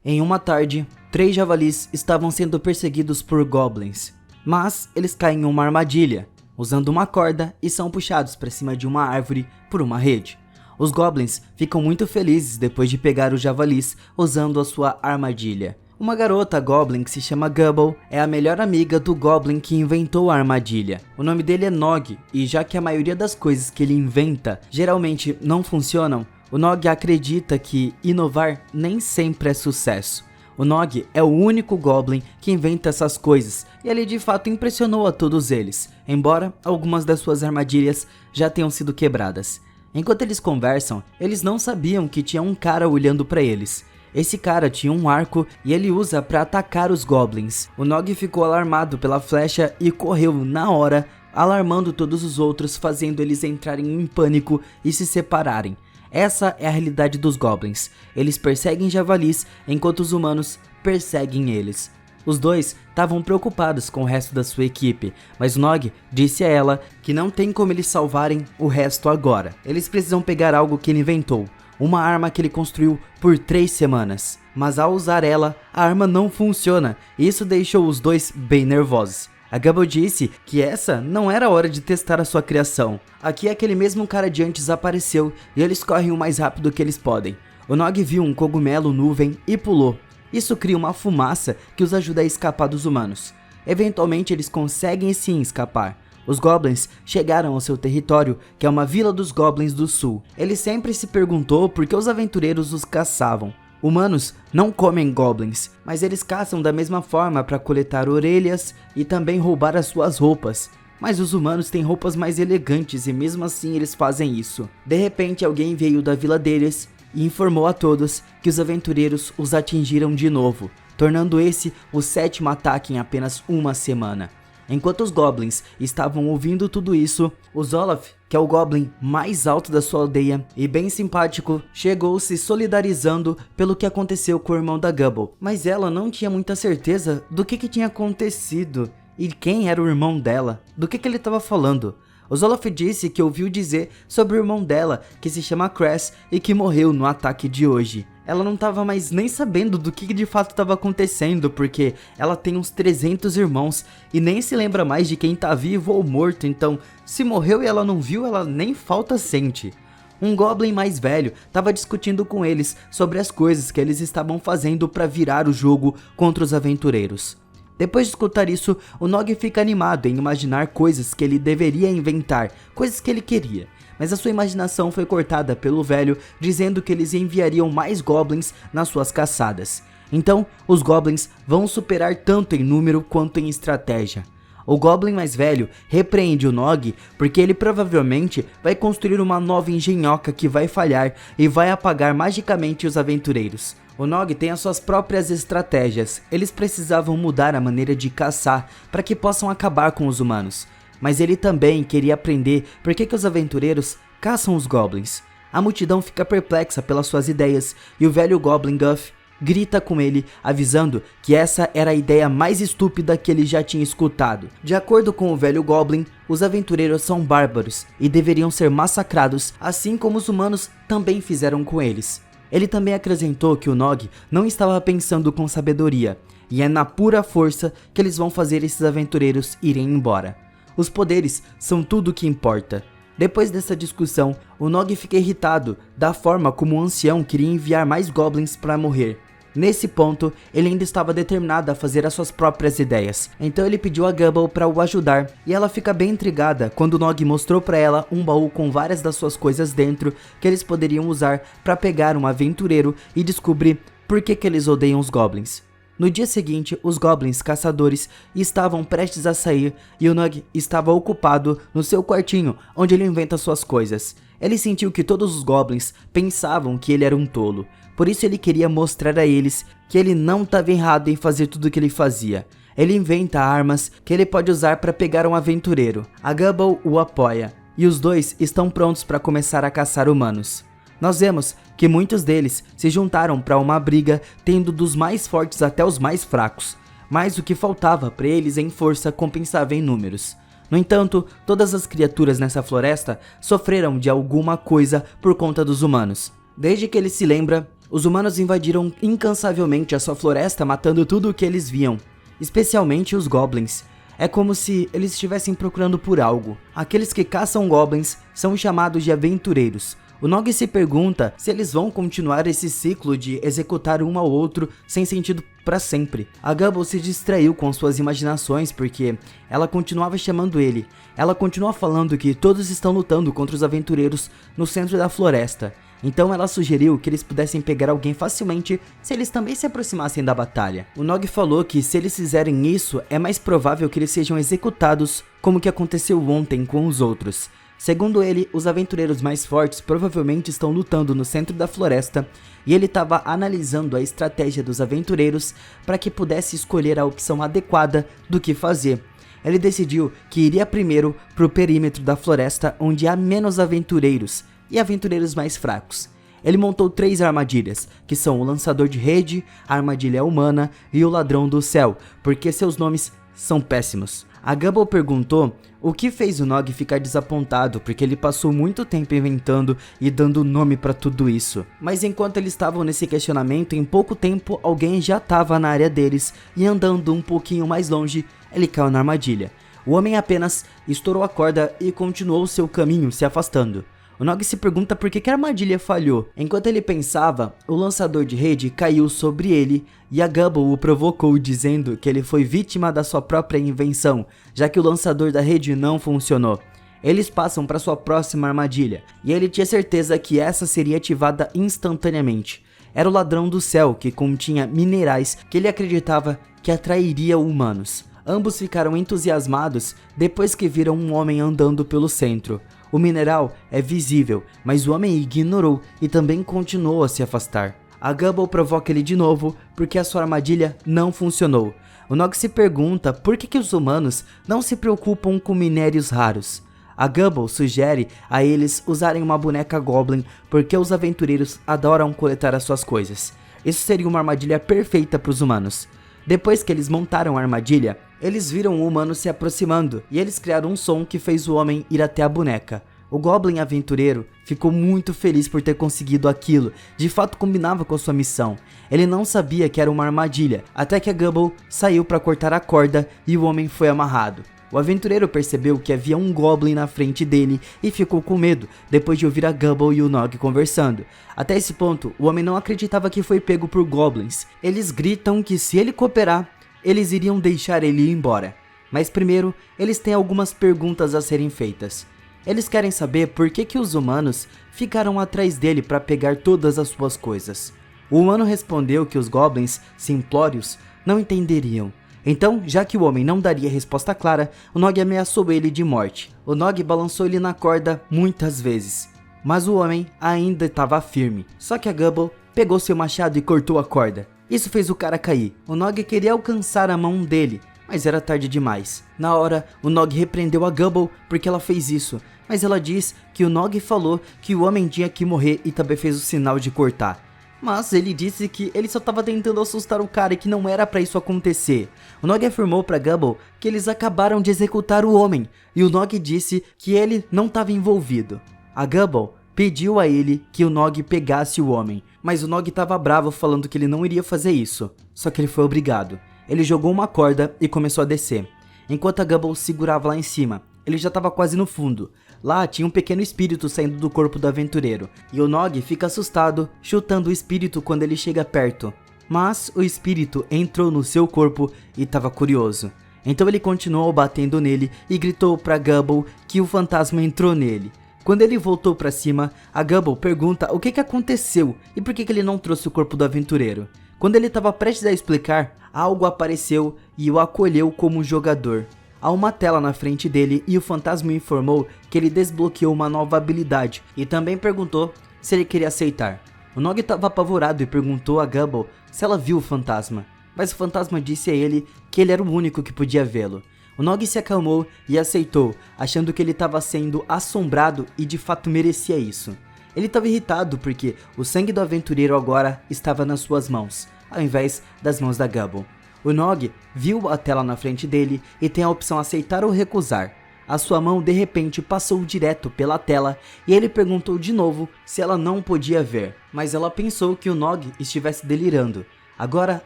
Em uma tarde, 3 javalis estavam sendo perseguidos por goblins, mas eles caem em uma armadilha, usando uma corda e são puxados para cima de uma árvore por uma rede. Os goblins ficam muito felizes depois de pegar os javalis usando a sua armadilha. Uma garota goblin que se chama Gubble é a melhor amiga do goblin que inventou a armadilha. O nome dele é Nog, e já que a maioria das coisas que ele inventa geralmente não funcionam, o Nog acredita que inovar nem sempre é sucesso. O Nog é o único goblin que inventa essas coisas, e ele de fato impressionou a todos eles, embora algumas das suas armadilhas já tenham sido quebradas. Enquanto eles conversam, eles não sabiam que tinha um cara olhando para eles. Esse cara tinha um arco e ele usa para atacar os goblins. O Nog ficou alarmado pela flecha e correu na hora, alarmando todos os outros, fazendo eles entrarem em pânico e se separarem. Essa é a realidade dos goblins. Eles perseguem javalis enquanto os humanos perseguem eles. Os dois estavam preocupados com o resto da sua equipe, mas Nog disse a ela que não tem como eles salvarem o resto agora. Eles precisam pegar algo que ele inventou, uma arma que ele construiu por 3 semanas. Mas ao usar ela, a arma não funciona, e isso deixou os dois bem nervosos. A Gubble disse que essa não era a hora de testar a sua criação. Aqui aquele mesmo cara de antes apareceu e eles correm o mais rápido que eles podem. O Nog viu um cogumelo nuvem e pulou. Isso cria uma fumaça que os ajuda a escapar dos humanos. Eventualmente eles conseguem sim escapar. Os goblins chegaram ao seu território, que é uma vila dos goblins do sul. Ele sempre se perguntou por que os aventureiros os caçavam. Humanos não comem goblins, mas eles caçam da mesma forma para coletar orelhas e também roubar as suas roupas. Mas os humanos têm roupas mais elegantes e mesmo assim eles fazem isso. De repente alguém veio da vila deles e informou a todos que os aventureiros os atingiram de novo, tornando esse o 7º ataque em apenas uma semana. Enquanto os goblins estavam ouvindo tudo isso, o Zolaf, que é o goblin mais alto da sua aldeia e bem simpático, chegou se solidarizando pelo que aconteceu com o irmão da Gubble. Mas ela não tinha muita certeza do que tinha acontecido e quem era o irmão dela, do que ele estava falando. O Zolaf disse que ouviu dizer sobre o irmão dela, que se chama Cress e que morreu no ataque de hoje. Ela não estava mais nem sabendo do que de fato estava acontecendo, porque ela tem uns 300 irmãos e nem se lembra mais de quem tá vivo ou morto, então se morreu e ela não viu, ela nem falta sente. Um goblin mais velho estava discutindo com eles sobre as coisas que eles estavam fazendo para virar o jogo contra os aventureiros. Depois de escutar isso, o Nog fica animado em imaginar coisas que ele deveria inventar, coisas que ele queria. Mas a sua imaginação foi cortada pelo velho, dizendo que eles enviariam mais goblins nas suas caçadas. Então, os goblins vão superar tanto em número quanto em estratégia. O goblin mais velho repreende o Nog porque ele provavelmente vai construir uma nova engenhoca que vai falhar e vai apagar magicamente os aventureiros. O Nog tem as suas próprias estratégias. Eles precisavam mudar a maneira de caçar para que possam acabar com os humanos. Mas ele também queria aprender por que os aventureiros caçam os goblins. A multidão fica perplexa pelas suas ideias e o velho goblin Guff grita com ele, avisando que essa era a ideia mais estúpida que ele já tinha escutado. De acordo com o velho goblin, os aventureiros são bárbaros e deveriam ser massacrados, assim como os humanos também fizeram com eles. Ele também acrescentou que o Nog não estava pensando com sabedoria, e é na pura força que eles vão fazer esses aventureiros irem embora. Os poderes são tudo o que importa. Depois dessa discussão, o Nog fica irritado da forma como o ancião queria enviar mais goblins para morrer. Nesse ponto, ele ainda estava determinado a fazer as suas próprias ideias, então ele pediu a Gubble para o ajudar, e ela fica bem intrigada quando o Nog mostrou para ela um baú com várias das suas coisas dentro que eles poderiam usar para pegar um aventureiro e descobrir por que eles odeiam os goblins. No dia seguinte, os goblins caçadores estavam prestes a sair e o Nog estava ocupado no seu quartinho, onde ele inventa suas coisas. Ele sentiu que todos os goblins pensavam que ele era um tolo, por isso ele queria mostrar a eles que ele não estava errado em fazer tudo o que ele fazia. Ele inventa armas que ele pode usar para pegar um aventureiro. A Gubble o apoia e os dois estão prontos para começar a caçar humanos. Nós vemos que muitos deles se juntaram para uma briga, tendo dos mais fortes até os mais fracos, mas o que faltava para eles em força compensava em números. No entanto, todas as criaturas nessa floresta sofreram de alguma coisa por conta dos humanos. Desde que ele se lembra, Os humanos invadiram incansavelmente a sua floresta, matando tudo o que eles viam, especialmente os goblins. É como se eles estivessem procurando por algo. Aqueles que caçam goblins são chamados de aventureiros. O Nog se pergunta se eles vão continuar esse ciclo de executar um ao outro sem sentido para sempre. A Gubble se distraiu com suas imaginações porque ela continuava chamando ele. Ela continua falando que todos estão lutando contra os aventureiros no centro da floresta. Então ela sugeriu que eles pudessem pegar alguém facilmente se eles também se aproximassem da batalha. O Nog falou que se eles fizerem isso, é mais provável que eles sejam executados como que aconteceu ontem com os outros. Segundo ele, os aventureiros mais fortes provavelmente estão lutando no centro da floresta e ele estava analisando a estratégia dos aventureiros para que pudesse escolher a opção adequada do que fazer. Ele decidiu que iria primeiro para o perímetro da floresta onde há menos aventureiros e aventureiros mais fracos. Ele montou 3 armadilhas, que são o lançador de rede, a armadilha humana e o ladrão do céu, porque seus nomes são péssimos. A Gubble perguntou o que fez o Nog ficar desapontado, porque ele passou muito tempo inventando e dando nome para tudo isso. Mas enquanto eles estavam nesse questionamento, em pouco tempo alguém já estava na área deles e andando um pouquinho mais longe, ele caiu na armadilha. O homem apenas estourou a corda e continuou seu caminho se afastando. O Nog se pergunta por que a armadilha falhou. Enquanto ele pensava, o lançador de rede caiu sobre ele e a Gubble o provocou dizendo que ele foi vítima da sua própria invenção, já que o lançador da rede não funcionou. Eles passam para sua próxima armadilha e ele tinha certeza que essa seria ativada instantaneamente. Era o ladrão do céu que continha minerais que ele acreditava que atrairia humanos. Ambos ficaram entusiasmados depois que viram um homem andando pelo centro. O mineral é visível, mas o homem ignorou e também continuou a se afastar. A Gubble provoca ele de novo porque a sua armadilha não funcionou. O Nog se pergunta por que os humanos não se preocupam com minérios raros. A Gubble sugere a eles usarem uma boneca Goblin porque os aventureiros adoram coletar as suas coisas. Isso seria uma armadilha perfeita para os humanos. Depois que eles montaram a armadilha, eles viram o humano se aproximando e eles criaram um som que fez o homem ir até a boneca. O Goblin aventureiro ficou muito feliz por ter conseguido aquilo, de fato combinava com a sua missão. Ele não sabia que era uma armadilha, até que a Gubble saiu para cortar a corda e o homem foi amarrado. O aventureiro percebeu que havia um Goblin na frente dele e ficou com medo, depois de ouvir a Gubble e o Nog conversando. Até esse ponto, o homem não acreditava que foi pego por Goblins. Eles gritam que se ele cooperar, eles iriam deixar ele ir embora. Mas primeiro, eles têm algumas perguntas a serem feitas. Eles querem saber por que os humanos ficaram atrás dele para pegar todas as suas coisas. O humano respondeu que os Goblins simplórios não entenderiam. Então, já que o homem não daria resposta clara, o Nog ameaçou ele de morte. O Nog balançou ele na corda muitas vezes, mas o homem ainda estava firme. Só que a Gubble pegou seu machado e cortou a corda. Isso fez o cara cair. O Nog queria alcançar a mão dele, mas era tarde demais. Na hora, o Nog repreendeu a Gubble porque ela fez isso, mas ela diz que o Nog falou que o homem tinha que morrer e também fez o sinal de cortar. Mas ele disse que ele só estava tentando assustar o cara e que não era para isso acontecer. O Nog afirmou para Gubble que eles acabaram de executar o homem e o Nog disse que ele não estava envolvido. A Gubble pediu a ele que o Nog pegasse o homem, mas o Nog estava bravo falando que ele não iria fazer isso, só que ele foi obrigado. Ele jogou uma corda e começou a descer, enquanto a Gubble segurava lá em cima. Ele já estava quase no fundo. Lá tinha um pequeno espírito saindo do corpo do aventureiro, e o Nog fica assustado, chutando o espírito quando ele chega perto. Mas o espírito entrou no seu corpo e estava curioso. Então ele continuou batendo nele e gritou para Gubble que o fantasma entrou nele. Quando ele voltou para cima, a Gubble pergunta o que aconteceu e por que ele não trouxe o corpo do aventureiro. Quando ele estava prestes a explicar, algo apareceu e o acolheu como jogador. Há uma tela na frente dele e o fantasma informou que ele desbloqueou uma nova habilidade e também perguntou se ele queria aceitar. O Nog estava apavorado e perguntou a Gubble se ela viu o fantasma, mas o fantasma disse a ele que ele era o único que podia vê-lo. O Nog se acalmou e aceitou, achando que ele estava sendo assombrado e de fato merecia isso. Ele estava irritado porque o sangue do aventureiro agora estava nas suas mãos, ao invés das mãos da Gubble. O Nog viu a tela na frente dele e tem a opção aceitar ou recusar. a sua mão de repente passou direto pela tela e ele perguntou de novo se ela não podia ver, mas ela pensou que o Nog estivesse delirando. Agora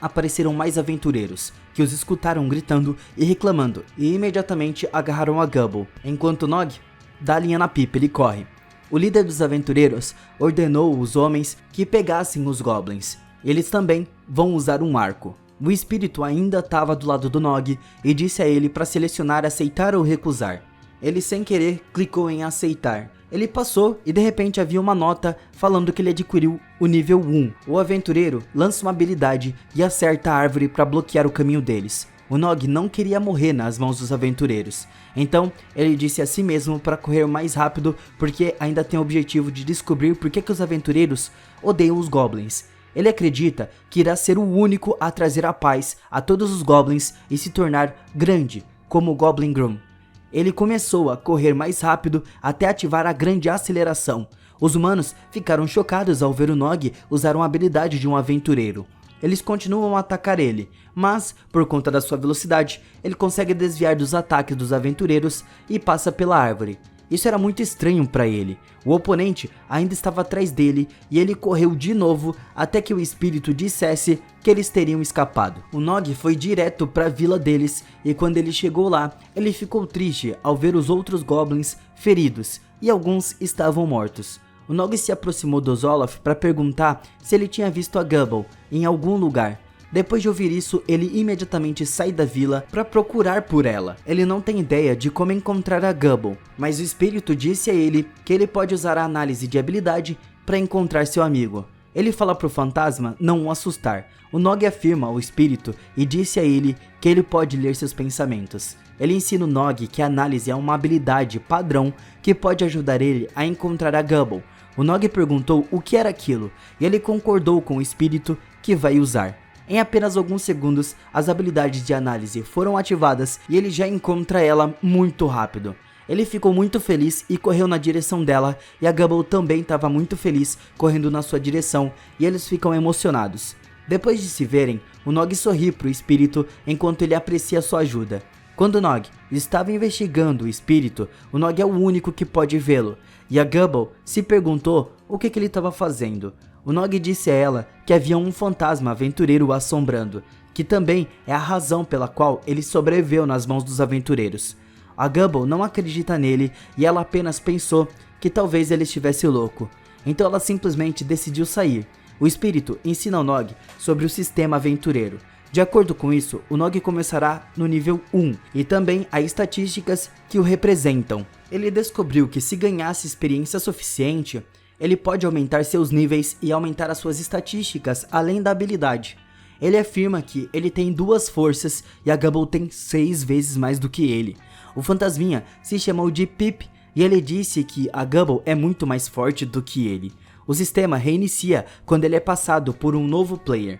apareceram mais aventureiros, que os escutaram gritando e reclamando, e imediatamente agarraram a Gubble, enquanto Nog dá a linha na pipa, ele corre. O líder dos aventureiros ordenou os homens que pegassem os goblins. Eles também vão usar um arco. O espírito ainda estava do lado do Nog e disse a ele para selecionar aceitar ou recusar. Ele sem querer clicou em aceitar. Ele passou e de repente havia uma nota falando que ele adquiriu o nível 1. O aventureiro lança uma habilidade e acerta a árvore para bloquear o caminho deles. O Nog não queria morrer nas mãos dos aventureiros. Então ele disse a si mesmo para correr mais rápido porque ainda tem o objetivo de descobrir por que os aventureiros odeiam os goblins. Ele acredita que irá ser o único a trazer a paz a todos os goblins e se tornar grande, como o Goblin Groom. Ele começou a correr mais rápido até ativar a grande aceleração. Os humanos ficaram chocados ao ver o Nog usar uma habilidade de um aventureiro. Eles continuam a atacar ele, mas, por conta da sua velocidade, ele consegue desviar dos ataques dos aventureiros e passa pela árvore. Isso era muito estranho para ele. O oponente ainda estava atrás dele e ele correu de novo até que o espírito dissesse que eles teriam escapado. O Nog foi direto para a vila deles e quando ele chegou lá, ele ficou triste ao ver os outros goblins feridos e alguns estavam mortos. O Nog se aproximou do Zoloff para perguntar se ele tinha visto a Gubble em algum lugar. Depois de ouvir isso, ele imediatamente sai da vila para procurar por ela. Ele não tem ideia de como encontrar a Gubble, mas o espírito disse a ele que ele pode usar a análise de habilidade para encontrar seu amigo. Ele fala pro fantasma não o assustar. O Nog afirma ao espírito e disse a ele que ele pode ler seus pensamentos. Ele ensina o Nog que a análise é uma habilidade padrão que pode ajudar ele a encontrar a Gubble. O Nog perguntou o que era aquilo e ele concordou com o espírito que vai usar. Em apenas alguns segundos, as habilidades de análise foram ativadas e ele já encontra ela muito rápido. Ele ficou muito feliz e correu na direção dela, e a Gubble também estava muito feliz correndo na sua direção, e eles ficam emocionados. Depois de se verem, o Nog sorri para o espírito enquanto ele aprecia sua ajuda. Quando o Nog estava investigando o espírito, o Nog é o único que pode vê-lo, e a Gubble se perguntou o que ele estava fazendo. O Nog disse a ela que havia um fantasma aventureiro o assombrando, que também é a razão pela qual ele sobreviveu nas mãos dos aventureiros. A Gubble não acredita nele e ela apenas pensou que talvez ele estivesse louco. Então ela simplesmente decidiu sair. O espírito ensina ao Nog sobre o sistema aventureiro. De acordo com isso, o Nog começará no nível 1 e também há estatísticas que o representam. Ele descobriu que se ganhasse experiência suficiente, ele pode aumentar seus níveis e aumentar as suas estatísticas além da habilidade. Ele afirma que ele tem 2 forças e a Gubble tem 6 vezes mais do que ele. O fantasminha se chamou de Pip e ele disse que a Gubble é muito mais forte do que ele. O sistema reinicia quando ele é passado por um novo player.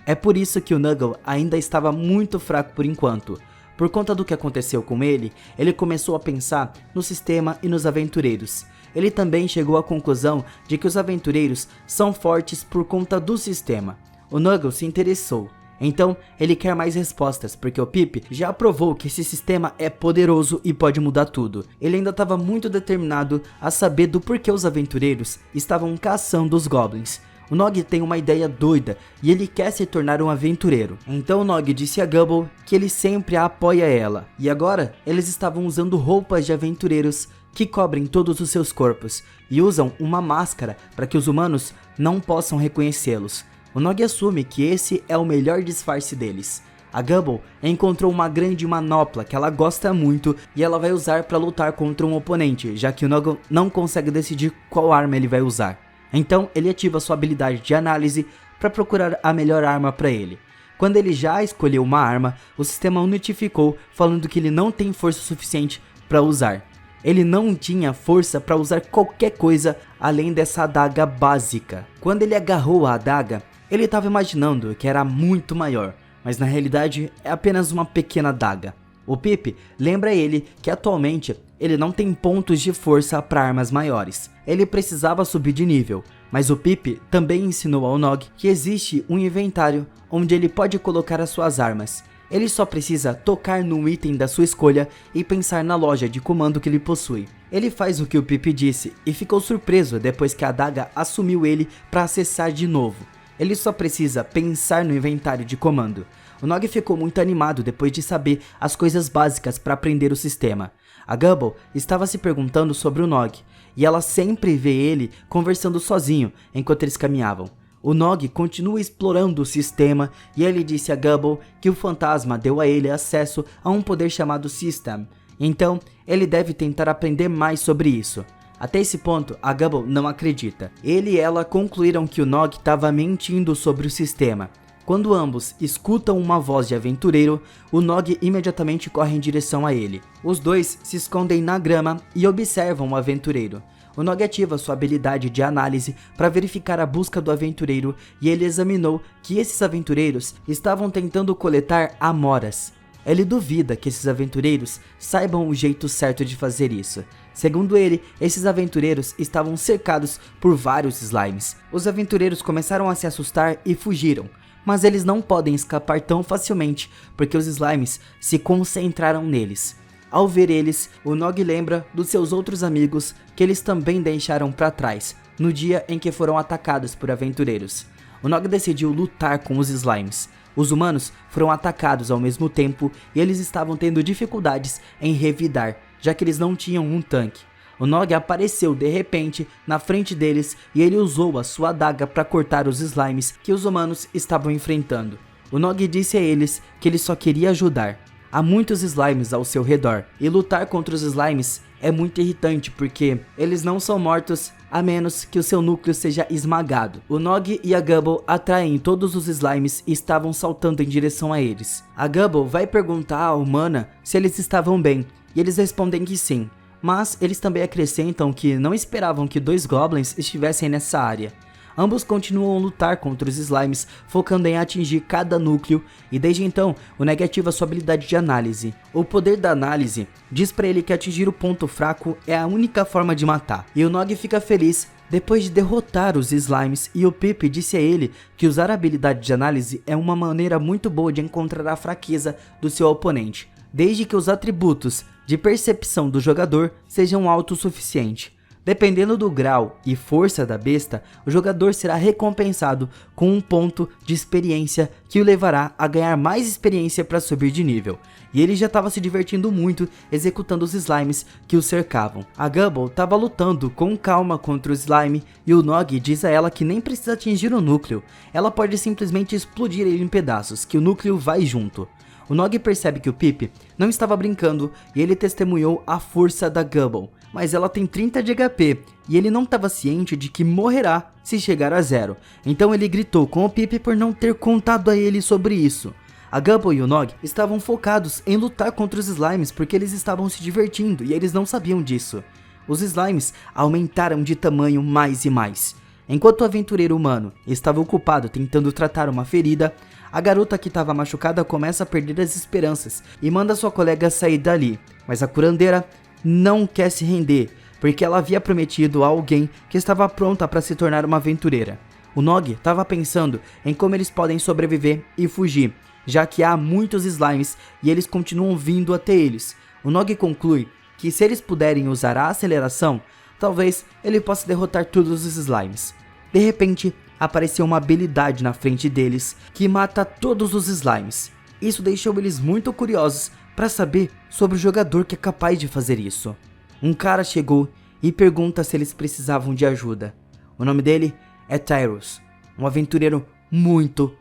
É por isso que o Nuggle ainda estava muito fraco por enquanto. Por conta do que aconteceu com ele, ele começou a pensar no sistema e nos aventureiros. Ele também chegou à conclusão de que os aventureiros são fortes por conta do sistema. O Nuggle se interessou. Então, ele quer mais respostas, porque o Pip já provou que esse sistema é poderoso e pode mudar tudo. Ele ainda estava muito determinado a saber do porquê os aventureiros estavam caçando os goblins. O Nog tem uma ideia doida e ele quer se tornar um aventureiro. Então o Nog disse a Gubble que ele sempre a apoia ela. E agora, eles estavam usando roupas de aventureiros que cobrem todos os seus corpos e usam uma máscara para que os humanos não possam reconhecê-los. O Nog assume que esse é o melhor disfarce deles. A Gubble encontrou uma grande manopla que ela gosta muito e ela vai usar para lutar contra um oponente, já que o Nog não consegue decidir qual arma ele vai usar. Então ele ativa sua habilidade de análise para procurar a melhor arma para ele. Quando ele já escolheu uma arma, o sistema o notificou falando que ele não tem força suficiente para usar. Ele não tinha força para usar qualquer coisa além dessa adaga básica. Quando ele agarrou a adaga, ele estava imaginando que era muito maior, mas na realidade é apenas uma pequena adaga. O Pip lembra ele que atualmente ele não tem pontos de força para armas maiores. Ele precisava subir de nível, mas o Pip também ensinou ao Nog que existe um inventário onde ele pode colocar as suas armas. Ele só precisa tocar no item da sua escolha e pensar na loja de comando que ele possui. Ele faz o que o Pip disse e ficou surpreso depois que a adaga assumiu ele para acessar de novo. Ele só precisa pensar no inventário de comando. O Nog ficou muito animado depois de saber as coisas básicas para aprender o sistema. A Gubble estava se perguntando sobre o Nog, e ela sempre vê ele conversando sozinho enquanto eles caminhavam. O Nog continua explorando o sistema e ele disse a Gubble que o fantasma deu a ele acesso a um poder chamado System, então ele deve tentar aprender mais sobre isso. Até esse ponto, a Gubble não acredita. Ele e ela concluíram que o Nog estava mentindo sobre o sistema. Quando ambos escutam uma voz de aventureiro, o Nog imediatamente corre em direção a ele. Os dois se escondem na grama e observam o aventureiro. O Nog ativa sua habilidade de análise para verificar a busca do aventureiro e ele examinou que esses aventureiros estavam tentando coletar amoras. Ele duvida que esses aventureiros saibam o jeito certo de fazer isso. Segundo ele, esses aventureiros estavam cercados por vários slimes. Os aventureiros começaram a se assustar e fugiram, mas eles não podem escapar tão facilmente porque os slimes se concentraram neles. Ao ver eles, o Nog lembra dos seus outros amigos que eles também deixaram para trás, no dia em que foram atacados por aventureiros. O Nog decidiu lutar com os slimes. Os humanos foram atacados ao mesmo tempo e eles estavam tendo dificuldades em revidar, já que eles não tinham um tanque. O Nog apareceu de repente na frente deles e ele usou a sua adaga para cortar os slimes que os humanos estavam enfrentando. O Nog disse a eles que ele só queria ajudar. Há muitos slimes ao seu redor, e lutar contra os slimes é muito irritante porque eles não são mortos a menos que o seu núcleo seja esmagado. O Nog e a Gubble atraem todos os slimes e estavam saltando em direção a eles. A Gubble vai perguntar à humana se eles estavam bem, e eles respondem que sim, mas eles também acrescentam que não esperavam que 2 goblins estivessem nessa área. Ambos continuam a lutar contra os slimes, focando em atingir cada núcleo, e desde então, o Nog ativa sua habilidade de análise. O poder da análise diz pra ele que atingir o ponto fraco é a única forma de matar, e o Nog fica feliz depois de derrotar os slimes, e o Pip disse a ele que usar a habilidade de análise é uma maneira muito boa de encontrar a fraqueza do seu oponente, desde que os atributos de percepção do jogador sejam autossuficientes. Dependendo do grau e força da besta, o jogador será recompensado com um ponto de experiência que o levará a ganhar mais experiência para subir de nível. E ele já estava se divertindo muito executando os slimes que o cercavam. A Gubble estava lutando com calma contra o slime e o Nog diz a ela que nem precisa atingir o núcleo. Ela pode simplesmente explodir ele em pedaços, que o núcleo vai junto. O Nog percebe que o Pip não estava brincando e ele testemunhou a força da Gubble, mas ela tem 30 de HP e ele não estava ciente de que morrerá se chegar a 0, então ele gritou com o Pip por não ter contado a ele sobre isso. A Gubble e o Nog estavam focados em lutar contra os slimes porque eles estavam se divertindo e eles não sabiam disso. Os slimes aumentaram de tamanho mais e mais. Enquanto o aventureiro humano estava ocupado tentando tratar uma ferida, a garota que estava machucada começa a perder as esperanças e manda sua colega sair dali, mas a curandeira não quer se render, porque ela havia prometido a alguém que estava pronta para se tornar uma aventureira. O Nog estava pensando em como eles podem sobreviver e fugir, já que há muitos slimes e eles continuam vindo até eles. O Nog conclui que se eles puderem usar a aceleração, talvez ele possa derrotar todos os slimes. De repente, apareceu uma habilidade na frente deles que mata todos os slimes. Isso deixou eles muito curiosos para saber sobre o jogador que é capaz de fazer isso. Um cara chegou e pergunta se eles precisavam de ajuda. O nome dele é Tyrus, um aventureiro muito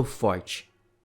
forte.